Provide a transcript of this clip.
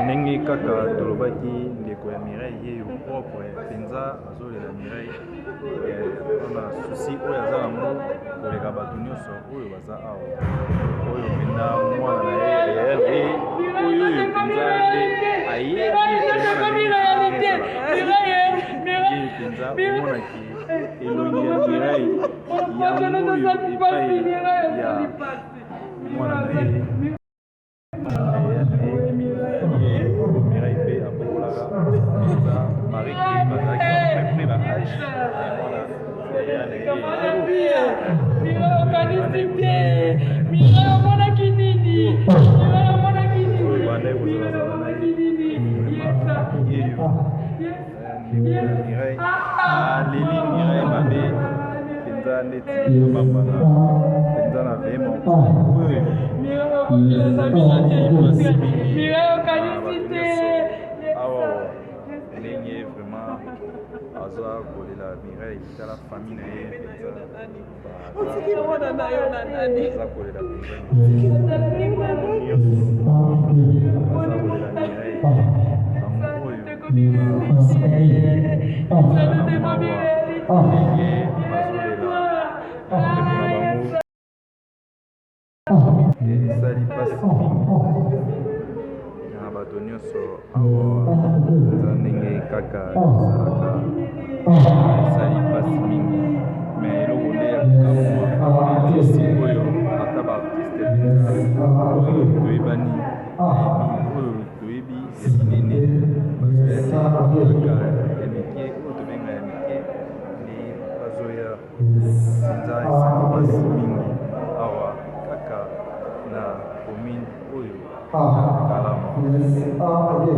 ndenge kaka tolobaki ndeko ya Mireille ye yo propre penza azolela Mireille wana susi oyo aza nango koleka bato nyonso oyo baza awa oyo penza mwana na ye réel e oyo penza nde ayebi penza omonaki elongi ya Mireille yango oyo epai ya mwana na ye aza kolela Mireille tala famille na ye aza kolela esali pasi na bato nyonso awa eza ndenge kaka ezalaka esali pasi mingi me eloko nde yakamwasi oyo ata baartiste oyo toyebani oyo toyebi ya minene kaka ya mike oyo tobenga ya mike nde bazoya sinza esali pasi mingi awa kaka na commune oyo Kalamu.